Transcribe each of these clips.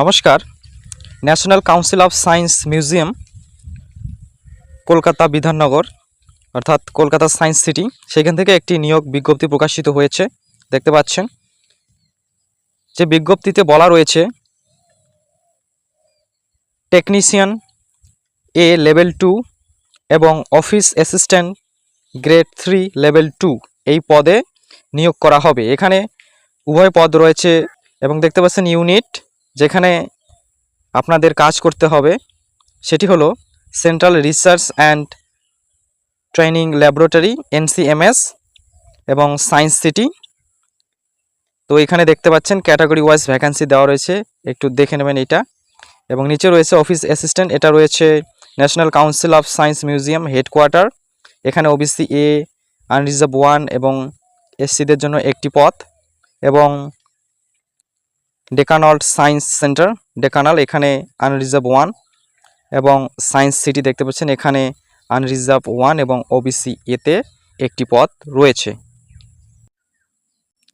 নমস্কার। National council of science museum Kolkata Bidhannagar অর্থাৎ Kolkata science city, সেখান থেকে একটি নিয়োগ বিজ্ঞপ্তি প্রকাশিত হয়েছে। দেখতে পাচ্ছেন যে বিজ্ঞপ্তিতে বলা রয়েছে টেকনিশিয়ান এ লেভেল 2 এবং অফিস অ্যাসিস্ট্যান্ট গ্রেড 3 লেভেল 2 এই পদে নিয়োগ করা হবে। এখানে উভয় পদ রয়েছে এবং দেখতে পাচ্ছেন ইউনিট যেখানে আপনাদের কাজ করতে হবে সেটি হলো central research and training laboratory NCMS এবং সায়েন্স সিটি। তো এখানে দেখতে পাচ্ছেন ক্যাটাগরি ওয়াইজ ভ্যাকান্সি দেওয়া রয়েছে, একটু দেখে নেবেন এটা। এবং নিচে রয়েছে অফিস অ্যাসিস্ট্যান্ট, এটা রয়েছে national council of science museum headquarter. এখানে OBC A আনরিজার্ভ 1 এবং SCদের জন্য একটি পদ। এবং ডেকানল্ট সায়েন্স সেন্টার ডেকানাল, এখানে আনরিজার্ভ 1 এবং সায়েন্স সিটি দেখতে পাচ্ছেন এখানে আনরিজার্ভ 1 এবং OBC এতে একটি পদ রয়েছে।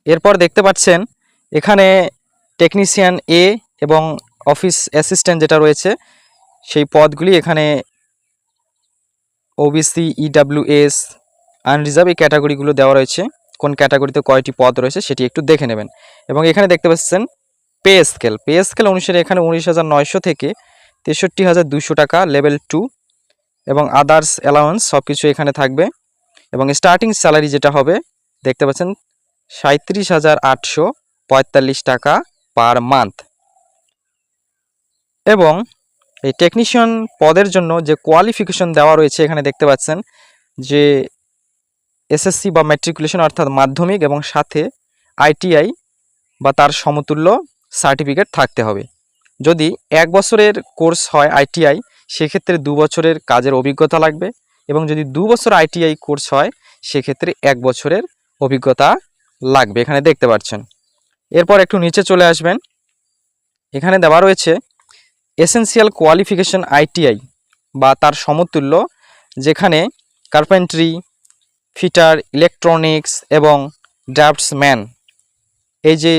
এরপর দেখতে পাচ্ছেন এখানে টেকনিশিয়ান এ এবং অফিস অ্যাসিস্ট্যান্ট যেটা রয়েছে সেই পদগুলি এখানে OBC EWS আনরিজার্ভ এই ক্যাটাগরিগুলো দেওয়া রয়েছে। কোন ক্যাটাগরিতে কয়টি পদ রয়েছে সেটি একটু দেখে নেবেন। এবং এখানে দেখতে পাচ্ছেন পে স্কেল অনুসারে এখানে 19,900 থেকে 63,200 টাকা লেভেল 2 এবং আদার্স অ্যালাউন্স সব কিছু এখানে থাকবে। এবং স্টার্টিং স্যালারি যেটা হবে দেখতে পাচ্ছেন 37,845 টাকা পার মান্থ। এবং এই টেকনিশিয়ান পদের জন্য যে কোয়ালিফিকেশন দেওয়া রয়েছে এখানে দেখতে পাচ্ছেন যে SSC বা ম্যাট্রিকুলেশন অর্থাৎ মাধ্যমিক এবং সাথে ITI বা তার সমতুল্য সার্টিফিকেট থাকতে হবে। যদি 1 বছরের কোর্স হয় ITI সেক্ষেত্রে 2 বছরের কাজের অভিজ্ঞতা লাগবে, এবং যদি 2 বছর ITI কোর্স হয় সেক্ষেত্রে 1 বছরের অভিজ্ঞতা লাগবে, এখানে দেখতে পাচ্ছেন। এরপর একটু নিচে চলে আসবেন, এখানে দেওয়া রয়েছে এসেনশিয়াল কোয়ালিফিকেশন ITI বা তার সমতুল্য, যেখানে কার্পেন্ট্রি, ফিটার, ইলেকট্রনিক্স এবং ড্রাফটসম্যান এই যে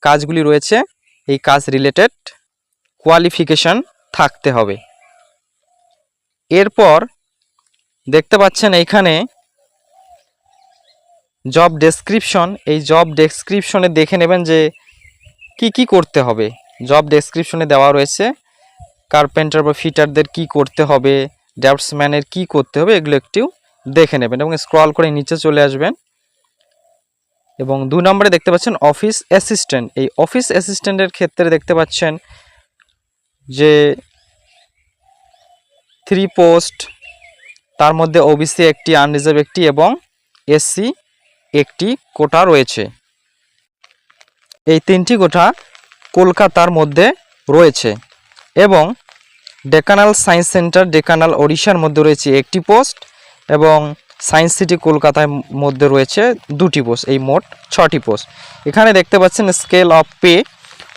কাজগুলি রয়েছে এই কাজ রিলেটেড কোয়ালিফিকেশন থাকতে হবে। এরপর দেখতে পাচ্ছেন এইখানে জব ডেসক্রিপশন, এই জব ডেসক্রিপশনে দেখে নেবেন যে কি করতে হবে। জব ডেসক্রিপশনে দেওয়া রয়েছে কার্পেন্টার বা ফিটারদের কি করতে হবে, ড্রাফটসম্যানের কি করতে হবে, এগুলো একটু দেখে নেবেন এবং স্ক্রল করে নিচে চলে আসবেন। এবং 2 নম্বরে দেখতে পাচ্ছেন অফিস অ্যাসিস্ট্যান্ট। এই অফিস অ্যাসিস্ট্যান্টের ক্ষেত্রে দেখতে পাচ্ছেন যে 3 পোস্ট, তার মধ্যে OBC একটি, আনরিজার্ভ একটি এবং SC একটি কোটা রয়েছে। এই 3টি কোটা কলকাতার মধ্যে রয়েছে। এবং ডেকানাল সায়েন্স সেন্টার ডেকানাল ওড়িশার মধ্যে রয়েছে একটি পোস্ট এবং সায়েন্স সিটি কলকাতার মধ্যে রয়েছে 2টি পোস্ট, এই মোট 6টি পোস্ট। এখানে দেখতে পাচ্ছেন স্কেল অফ পে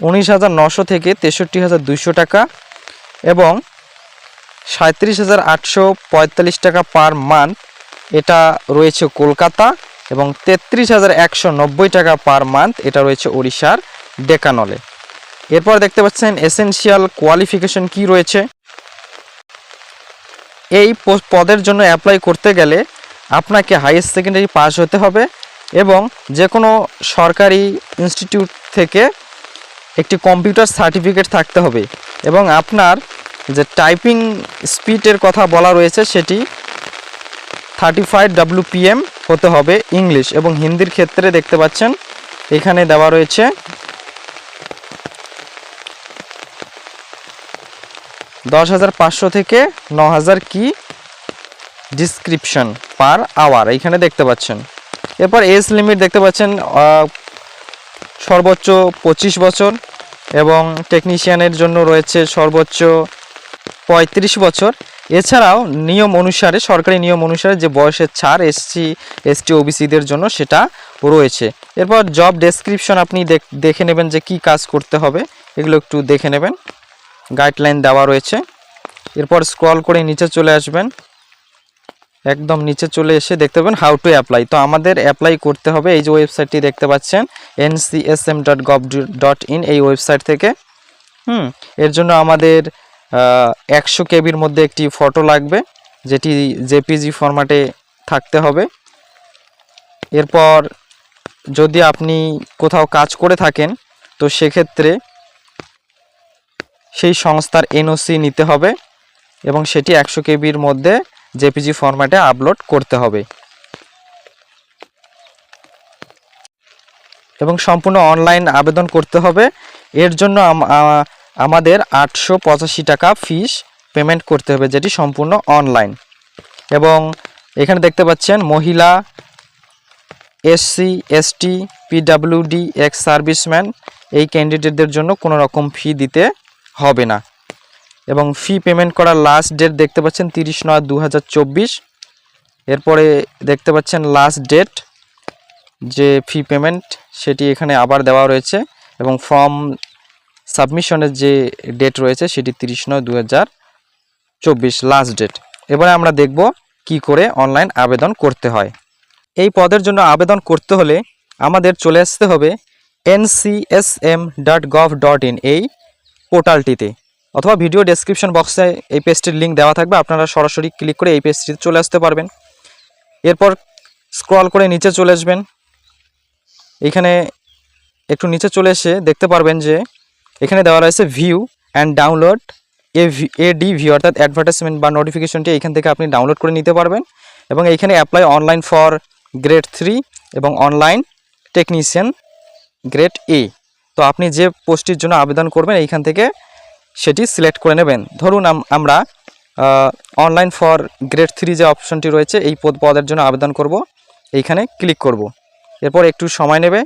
19,900 থেকে 63,200 টাকা এবং 37,845 টাকা পার মান্থ, এটা রয়েছে কলকাতা। এবং 33,190 টাকা পার মান্থ এটা রয়েছে ওড়িশার ডেকানলে। এরপর দেখতে পাচ্ছেন এসেনশিয়াল কোয়ালিফিকেশন কি রয়েছে। এই পদের জন্য অ্যাপ্লাই করতে গেলে আপনাকে হাইয়েস্ট সেকেন্ডারি পাস হতে হবে এবং যে কোনো সরকারি ইনস্টিটিউট থেকে একটি কম্পিউটার সার্টিফিকেট থাকতে হবে। এবং আপনার যে টাইপিং স্পিডের কথা বলা রয়েছে সেটি 35 WPM হতে হবে ইংলিশ। এবং হিন্দির ক্ষেত্রে দেখতে পাচ্ছেন এখানে দেওয়া রয়েছে 10,500 থেকে 9,000 কি ডিসক্রিপশন পার আওয়ার এখানে দেখতে পাচ্ছেন। এরপর এজ লিমিট দেখতে পাচ্ছেন সর্বোচ্চ 25 বছর এবং টেকনিশিয়ানের জন্য রয়েছে সর্বোচ্চ 35 বছর। এছাড়াও নিয়ম অনুসারে, সরকারি নিয়ম অনুসারে যে বয়সের ছাড় SC ST OBCদের জন্য সেটা রয়েছে। এরপর জব ডেসক্রিপশন আপনি দেখে নেবেন যে কি কাজ করতে হবে, এগুলো একটু দেখে নেবেন, গাইডলাইন দেওয়া রয়েছে। এরপর স্ক্রল করে নিচে চলে আসবেন, একদম নিচে চলে এসে দেখতে পাবেন হাউ টু অ্যাপ্লাই। তো আমাদের অ্যাপ্লাই করতে হবে এই যে ওয়েবসাইটটি দেখতে পাচ্ছেন ncsm.gov.in, এই ওয়েবসাইট থেকে এর জন্য আমাদের 100 কেবির মধ্যে একটি ফটো লাগবে, যেটি জেপিজি ফরম্যাটে থাকতে হবে। এরপর যদি আপনি কোথাও কাজ করে থাকেন তো সেক্ষেত্রে সেই সংস্থার এনওসি নিতে হবে এবং সেটি 100 কেবির মধ্যে জেপিজি ফরম্যাটে আপলোড করতে হবে এবং সম্পূর্ণ অনলাইন আবেদন করতে হবে। এর জন্য আমাদের 885 টাকা ফিস পেমেন্ট করতে হবে, যেটি সম্পূর্ণ অনলাইন। এবং এখানে দেখতে পাচ্ছেন মহিলা, SC, ST, PWD, ex serviceman এই ক্যান্ডিডেটদের জন্য কোনো রকম ফি দিতে হবে না। এবং ফি পেমেন্ট করার লাস্ট ডেট দেখতে পাচ্ছেন 30/9/2024। এরপরে দেখতে পাচ্ছেন লাস্ট ডেট যে ফি পেমেন্ট সেটি এখানে আবার দেওয়া রয়েছে এবং ফর্ম সাবমিশনের যে ডেট রয়েছে সেটি 30/9/2024 লাস্ট ডেট। এবারে আমরা দেখব কি করে অনলাইন আবেদন করতে হয়। এই পদের জন্য আবেদন করতে হলে আমাদের চলে আসতে হবে ncsm.gov.in এই পোর্টালটিতে, অথবা ভিডিও ডেসক্রিপশন বক্সে এই পেজটির লিঙ্ক দেওয়া থাকবে, আপনারা সরাসরি ক্লিক করে এই পেজটিতে চলে আসতে পারবেন। এরপর স্ক্রল করে নিচে চলে আসবেন। এখানে একটু নিচে চলে এসে দেখতে পারবেন যে এখানে দেওয়া রয়েছে ভিউ অ্যান্ড ডাউনলোড এডিভি, অর্থাৎ অ্যাডভার্টাইজমেন্ট বা নোটিফিকেশনটি এখান থেকে আপনি ডাউনলোড করে নিতে পারবেন। এবং এইখানে অ্যাপ্লাই অনলাইন ফর গ্রেড 3 এবং অনলাইন টেকনিশিয়ান গ্রেড এ। তো আপনি যে পোস্টটির জন্য আবেদন করবেন এইখান থেকে সেটি সিলেক্ট করে নেবেন। ধরুন আমরা অনলাইন ফর গ্রেড 3 যে অপশনটি রয়েছে এই পদের জন্য আবেদন করব, এইখানে ক্লিক করব। এরপর একটু সময় নেবে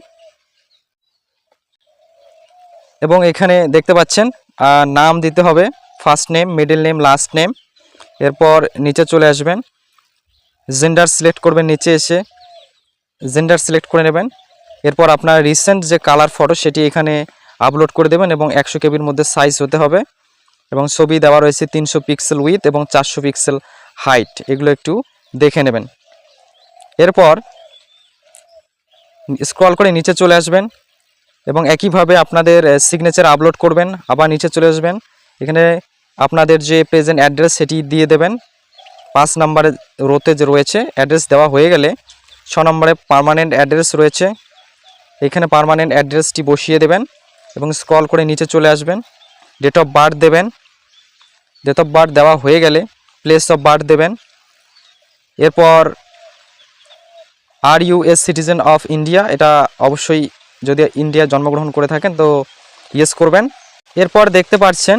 এবং এখানে দেখতে পাচ্ছেন নাম দিতে হবে, first name, middle name, last name. এরপর নিচে চলে আসবেন, জেন্ডার সিলেক্ট করবেন, নিচে এসে জেন্ডার সিলেক্ট করে নেবেন। এরপর আপনার রিসেন্ট যে কালার ফটো সেটি এখানে আপলোড করে দেবেন এবং 100 কেবির মধ্যে সাইজ হতে হবে। এবং ছবি দেওয়া রয়েছে 300 পিক্সেল উইথ এবং 400 পিক্সেল হাইট, এগুলো একটু দেখে নেবেন। এরপর স্ক্রল করে নিচে চলে আসবেন এবং একইভাবে আপনাদের সিগনেচার আপলোড করবেন। আবার নিচে চলে আসবেন, এখানে আপনাদের যে প্রেজেন্ট অ্যাড্রেস সেটি দিয়ে দেবেন। 5 নম্বরের রোতে যে রয়েছে অ্যাড্রেস দেওয়া হয়ে গেলে 6 নম্বরে পার্মানেন্ট অ্যাড্রেস রয়েছে, এখানে পার্মানেন্ট অ্যাড্রেসটি বসিয়ে দেবেন এবং স্ক্রল করে নিচে চলে আসবেন। ডেট অফ বার্থ দেবেন, ডেট অফ বার্থ দেওয়া হয়ে গেলে প্লেস অফ বার্থ দেবেন। এরপর are U a citizen of India, এটা অবশ্যই যদি ইন্ডিয়া জন্মগ্রহণ করে থাকেন তো ইয়েস করবেন। এরপর দেখতে পাচ্ছেন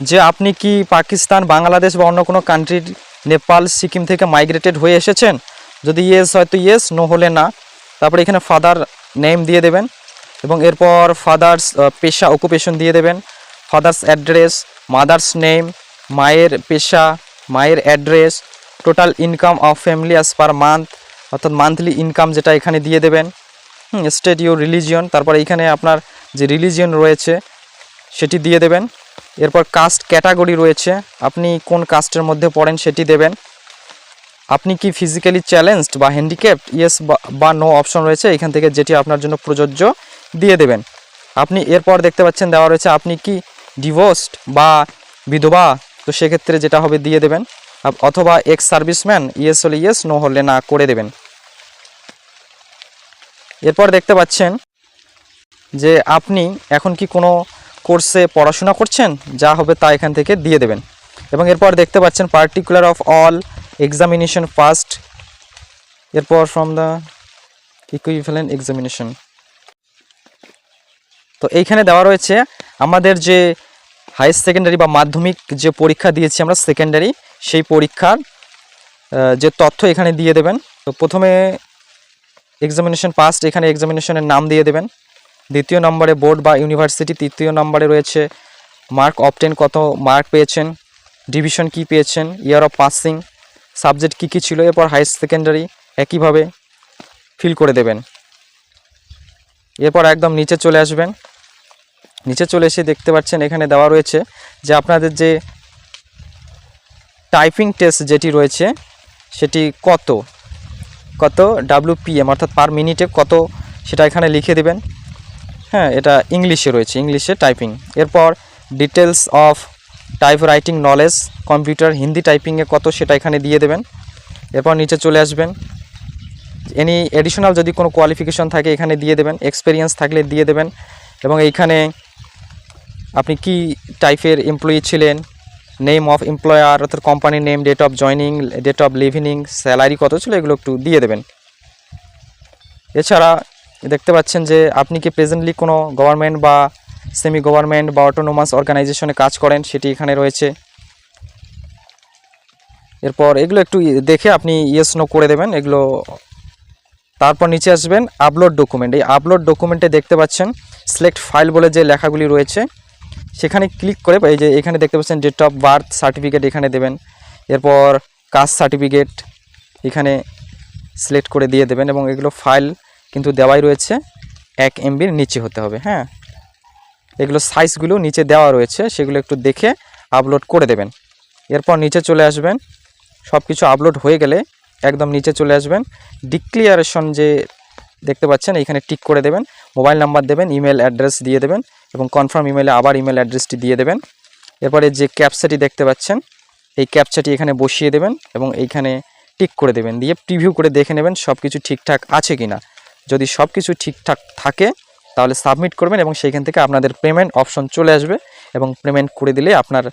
যে আপনি কি পাকিস্তান, বাংলাদেশ বা অন্য কোনো কান্ট্রির, নেপাল, সিকিম থেকে মাইগ্রেটেড হয়ে এসেছেন। যদি ইয়েস হয় তো ইয়েস, নো হলে না। তারপরে এখানে ফাদার নেম দিয়ে দেবেন এবং এরপর ফাদার্স পেশা, অকুপেশন দিয়ে দেবেন, ফাদার্স অ্যাড্রেস, মাদার্স নেম, মায়ের পেশা, মায়ের address, total income of family as per month, অর্থাৎ মান্থলি ইনকাম যেটা এখানে দিয়ে দেবেন। স্টেট ইউর রিলিজিয়ন, তারপরে এখানে আপনার যে রিলিজিয়ন রয়েছে সেটি দিয়ে দেবেন। এরপর কাস্ট ক্যাটাগরি রয়েছে, আপনি কোন কাস্টের মধ্যে পড়েন সেটি দেবেন। আপনি কি ফিজিক্যালি চ্যালেঞ্জড বা হ্যান্ডিক্যাপড, ইয়েস বা নো অপশন রয়েছে, এখান থেকে যেটি আপনার জন্য প্রযোজ্য দিয়ে দেবেন। আপনি এরপর দেখতে পাচ্ছেন দেওয়া রয়েছে আপনি কি ডিভোর্সড বা বিধবা, তো সেক্ষেত্রে যেটা হবে দিয়ে দেবেন। অথবা এক্স সার্ভিসম্যান, ইয়েস হলে ইয়েস, নো হলে না করে দেবেন। এরপর দেখতে পাচ্ছেন যে আপনি এখন কি কোনো কোর্সে পড়াশোনা করছেন, যা হবে তা এখান থেকে দিয়ে দেবেন। এবং এরপর দেখতে পাচ্ছেন particular of all examination first, এরপর ফ্রম দ্য ইকুইভ্যালেন্ট এক্সামিনেশন। তো এইখানে দেওয়া রয়েছে আমাদের যে হায়ার সেকেন্ডারি বা মাধ্যমিক যে পরীক্ষা দিয়েছি আমরা সেকেন্ডারি, সেই পরীক্ষার যে তথ্য এখানে দিয়ে দেবেন। তো প্রথমে এক্সামিনেশন পাস্ট, এখানে এক্সামিনেশনের নাম দিয়ে দেবেন। দ্বিতীয় নম্বরে বোর্ড বা ইউনিভার্সিটি, তৃতীয় নম্বরে রয়েছে মার্ক অবটেন, কত মার্ক পেয়েছেন, ডিভিশন কি পেয়েছেন, ইয়ার অফ পাসিং, সাবজেক্ট কী কী ছিল। এরপর হায়ার সেকেন্ডারি একইভাবে ফিল করে দেবেন। এরপর একদম নিচে চলে আসবেন, নিচে চলে এসে দেখতে পাচ্ছেন এখানে দেওয়া রয়েছে যে আপনাদের যে টাইপিং টেস্ট যেটি রয়েছে সেটি কত WPM অর্থাৎ পার মিনিটে কত, সেটা এখানে লিখে দেবেন। হ্যাঁ, এটা ইংলিশে রয়েছে, ইংলিশে টাইপিং। এরপর details of type writing knowledge, computer Hindi টাইপিংয়ে কত সেটা এখানে দিয়ে দেবেন। এরপর নিচে চলে আসবেন, এনি এডিশনাল যদি কোনো কোয়ালিফিকেশন থাকে এখানে দিয়ে দেবেন, এক্সপিরিয়েন্স থাকলে দিয়ে দেবেন। এবং এইখানে আপনি কি টাইপের এমপ্লয়ি ছিলেন, নেম অফ এমপ্লয়ার অর্থাৎ কোম্পানির name, date of joining, date of leaving, salary কত ছিল এগুলো একটু দিয়ে দেবেন। এছাড়া দেখতে পাচ্ছেন যে আপনি কি প্রেজেন্টলি কোনো গভর্নমেন্ট বা সেমি গভর্নমেন্ট বা অটোনোমাস অর্গানাইজেশনে কাজ করেন সেটি এখানে রয়েছে। এরপর এগুলো একটু দেখে আপনি ইয়েস নো করে দেবেন এগুলো। তারপর নিচে আসবেন আপলোড ডকুমেন্ট। এই আপলোড ডকুমেন্টে দেখতে পাচ্ছেন সিলেক্ট ফাইল বলে যে লেখাগুলি রয়েছে সেখানে ক্লিক করে এই যে এখানে দেখতে পাচ্ছেন ডেট অফ বার্থ সার্টিফিকেট এখানে দেবেন। এরপর কাস্ট সার্টিফিকেট এখানে সিলেক্ট করে দিয়ে দেবেন এবং এগুলো ফাইল কিন্তু দেওয়াই রয়েছে 1 MBর নিচে হতে হবে। হ্যাঁ, এগুলো সাইজগুলো নিচে দেওয়া রয়েছে, সেগুলো একটু দেখে আপলোড করে দেবেন। এরপর নিচে চলে আসবেন, সব কিছু আপলোড হয়ে গেলে একদম নিচে চলে আসবেন, ডিক্লিয়ারেশন যে দেখতে পাচ্ছেন এখানে টিক করে দেবেন, মোবাইল নাম্বার দেবেন, ইমেল অ্যাড্রেস দিয়ে দেবেন এবং কনফার্ম ইমেলে আবার ইমেল অ্যাড্রেসটি দিয়ে দেবেন। এরপরে যে ক্যাপচাটি দেখতে পাচ্ছেন এই ক্যাপচাটি এখানে বসিয়ে দেবেন এবং এইখানে টিক করে দেবেন, দিয়ে প্রিভিউ করে দেখে নেবেন সব কিছু ঠিকঠাক আছে কিনা। যদি সব কিছু ঠিকঠাক থাকে তাহলে সাবমিট করবেন এবং সেইখান থেকে আপনাদের পেমেন্ট অপশন চলে আসবে এবং পেমেন্ট করে দিলে আপনার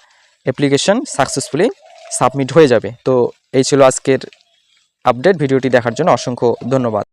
অ্যাপ্লিকেশন সাকসেসফুলি সাবমিট হয়ে যাবে। তো এই ছিল আজকের আপডেট। ভিডিওটি দেখার জন্য অসংখ্য ধন্যবাদ।